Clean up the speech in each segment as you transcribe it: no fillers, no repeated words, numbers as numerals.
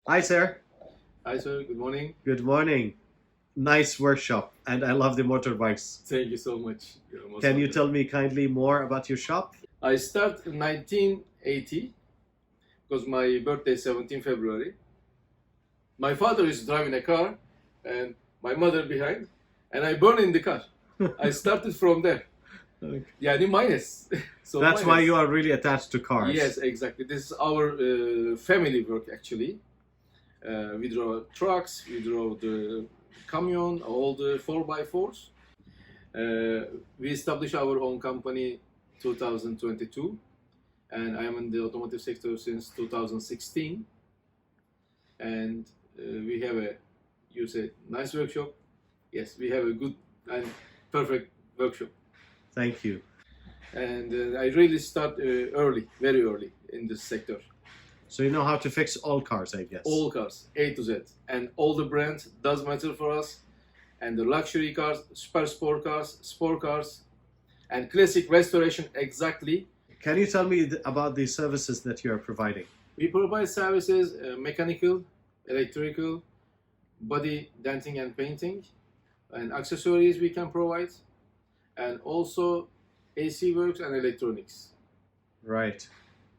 Hi, sir. Hi, sir. Good morning. Good morning. Nice workshop, and I love the motorbikes. Thank you so much. You're most Can you welcome. tell me kindly more about your shop? I start in 1980 because my birthday is 17 February. My father is driving a car and my mother behind, and I burn in the car. I started from there. Okay. Yani minus. So That's why minus. you are really attached to cars. Yes, exactly. This is our family work actually. We draw trucks, we draw the camion, all the 4x4s. We established our own company 2022, and I am in the automotive sector since 2016. And we have a, you say, nice workshop. Yes, we have a good and perfect workshop. Thank you. And I really start early, very early in this sector. So you know how to fix all cars, I guess. All cars, A to Z, and all the brands does matter for us. And the luxury cars, super sport cars, and classic restoration exactly. Can you tell me about the services that you are providing? We provide services mechanical, electrical, body denting and painting, and accessories we can provide, and also AC works and electronics. Right.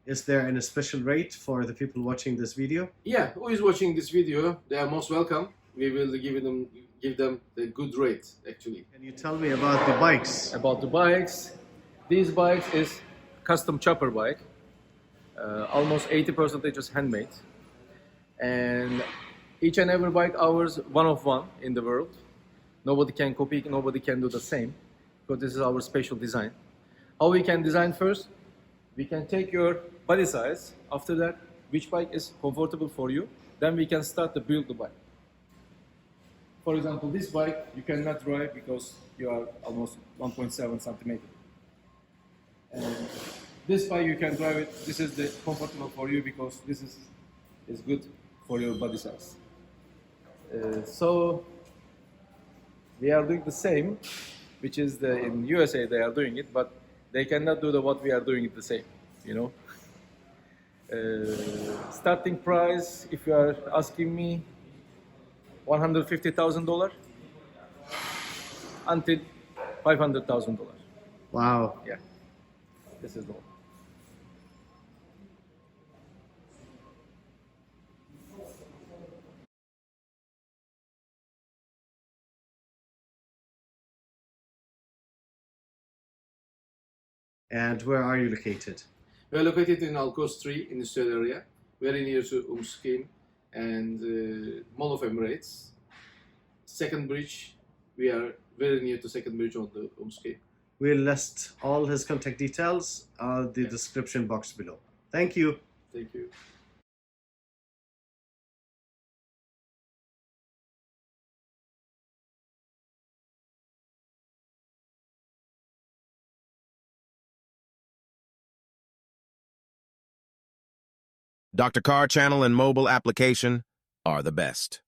Is there any special rate for the people watching this video? Yeah, who is watching this video? They are most welcome. We will give them the good rate actually. Can you tell me about the bikes? About the bikes, these bikes is custom chopper bike. Almost 80% is handmade, and each and every bike ours one of one in the world. Nobody can copy, nobody can do the same, because this is our special design. How we can design first? We can take your body size. After that, which bike is comfortable for you? Then we can start to build the bike. For example, this bike you cannot drive because you are almost 1.7 centimeter. And this bike you can drive it. This is the comfortable for you because this is good for your body size. So we are doing the same, which is in USA they are doing it, but they cannot do what we are doing it the same. You know. Starting price, if you are asking me, $150,000 until $500,000. Wow. Yeah, this is the one. And where are you located? We are located in Alcos 3 industrial area, very near to Umskim and Mall of Emirates. Second bridge, we are very near to second bridge on the Umskim. We'll list all his contact details on the description box below. Thank you. Thank you. Dr. Car channel and mobile application are the best.